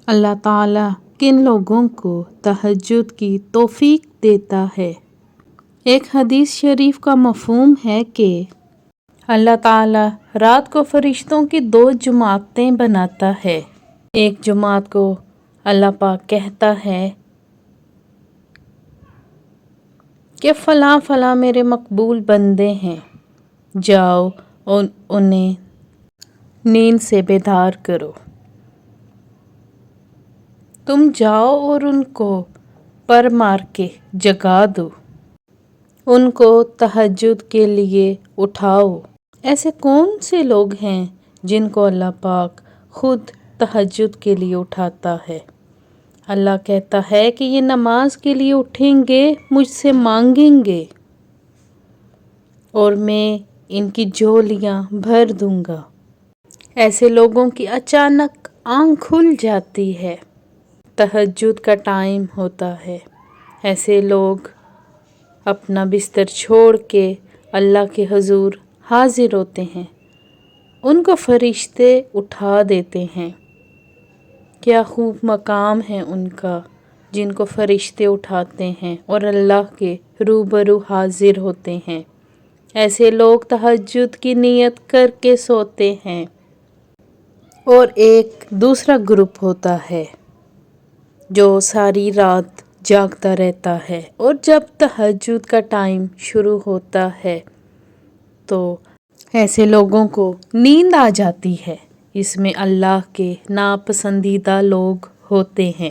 اللہ تعالیٰ کن لوگوں کو تہجد کی توفیق دیتا ہے؟ ایک حدیث شریف کا مفہوم ہے کہ اللہ تعالیٰ رات کو فرشتوں کی 2 جماعتیں بناتا ہے۔ ایک جماعت کو اللہ پاک کہتا ہے کہ فلاں فلاں میرے مقبول بندے ہیں، جاؤ اور انہیں نیند سے بیدار کرو۔ تم جاؤ اور ان کو پر مار کے جگا دو، ان کو تہجد کے لیے اٹھاؤ۔ ایسے کون سے لوگ ہیں جن کو اللہ پاک خود تہجد کے لیے اٹھاتا ہے؟ اللہ کہتا ہے کہ یہ نماز کے لیے اٹھیں گے، مجھ سے مانگیں گے اور میں ان کی جھولیاں بھر دوں گا۔ ایسے لوگوں کی اچانک آنکھ کھل جاتی ہے، تہجد کا ٹائم ہوتا ہے۔ ایسے لوگ اپنا بستر چھوڑ کے اللہ کے حضور حاضر ہوتے ہیں، ان کو فرشتے اٹھا دیتے ہیں۔ کیا خوب مقام ہے ان کا، جن کو فرشتے اٹھاتے ہیں اور اللہ کے روبرو حاضر ہوتے ہیں۔ ایسے لوگ تہجد کی نیت کر کے سوتے ہیں۔ اور ایک دوسرا گروپ ہوتا ہے جو ساری رات جاگتا رہتا ہے، اور جب تہجد کا ٹائم شروع ہوتا ہے تو ایسے لوگوں کو نیند آ جاتی ہے۔ اس میں اللہ کے ناپسندیدہ لوگ ہوتے ہیں۔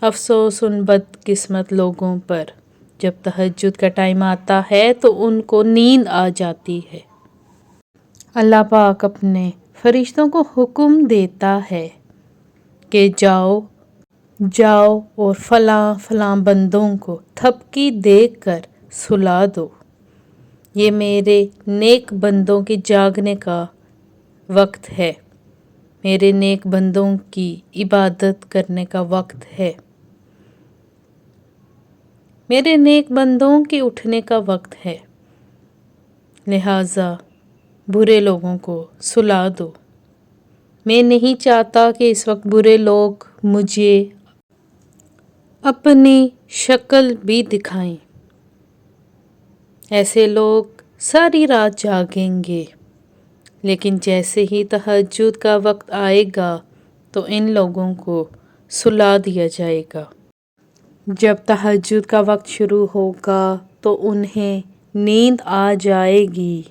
افسوس ان بدقسمت لوگوں پر، جب تہجد کا ٹائم آتا ہے تو ان کو نیند آ جاتی ہے۔ اللہ پاک اپنے فرشتوں کو حکم دیتا ہے کہ جاؤ اور فلاں فلاں بندوں کو تھپکی دے کر سلا دو۔ یہ میرے نیک بندوں کے جاگنے کا وقت ہے، میرے نیک بندوں کی عبادت کرنے کا وقت ہے، میرے نیک بندوں کے اٹھنے کا وقت ہے، لہٰذا برے لوگوں کو سلا دو۔ میں نہیں چاہتا کہ اس وقت برے لوگ مجھے اپنی شکل بھی دکھائیں۔ ایسے لوگ ساری رات جاگیں گے، لیکن جیسے ہی تہجد کا وقت آئے گا تو ان لوگوں کو سلا دیا جائے گا۔ جب تہجد کا وقت شروع ہوگا تو انہیں نیند آ جائے گی۔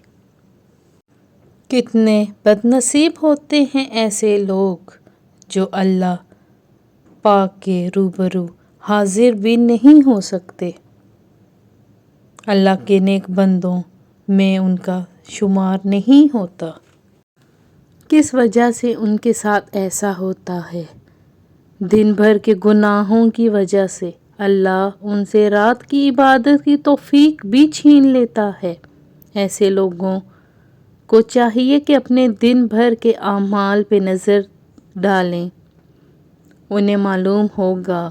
کتنے بد نصیب ہوتے ہیں ایسے لوگ جو اللہ پاک کے روبرو حاضر بھی نہیں ہو سکتے، اللہ کے نیک بندوں میں ان کا شمار نہیں ہوتا۔ کس وجہ سے ان کے ساتھ ایسا ہوتا ہے؟ دن بھر کے گناہوں کی وجہ سے اللہ ان سے رات کی عبادت کی توفیق بھی چھین لیتا ہے۔ ایسے لوگوں کو چاہیے کہ اپنے دن بھر کے اعمال پہ نظر ڈالیں۔ انہیں معلوم ہوگا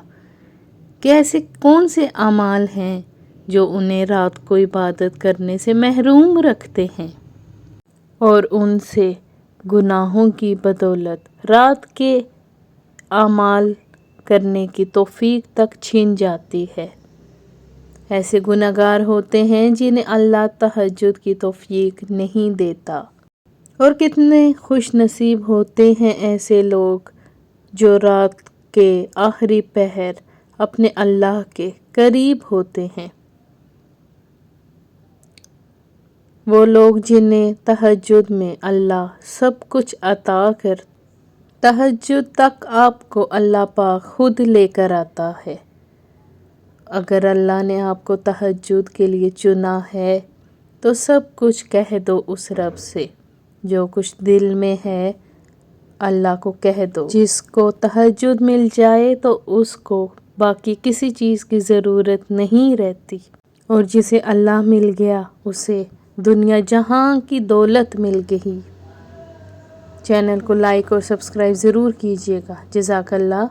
کہ ایسے کون سے اعمال ہیں جو انہیں رات کو عبادت کرنے سے محروم رکھتے ہیں، اور ان سے گناہوں کی بدولت رات کے اعمال کرنے کی توفیق تک چھن جاتی ہے۔ ایسے گنہگار ہوتے ہیں جنہیں اللہ تہجد کی توفیق نہیں دیتا، اور کتنے خوش نصیب ہوتے ہیں ایسے لوگ جو رات کے آخری پہر اپنے اللہ کے قریب ہوتے ہیں۔ وہ لوگ جنہیں تہجد میں اللہ سب کچھ عطا کر، تہجد تک آپ کو اللہ پاک خود لے کر آتا ہے۔ اگر اللہ نے آپ کو تہجد کے لیے چنا ہے تو سب کچھ کہہ دو اس رب سے، جو کچھ دل میں ہے اللہ کو کہہ دو۔ جس کو تہجد مل جائے تو اس کو باقی کسی چیز کی ضرورت نہیں رہتی، اور جسے اللہ مل گیا اسے دنیا جہاں کی دولت مل گئی۔ چینل کو لائک اور سبسکرائب ضرور کیجیے گا۔ جزاک اللہ۔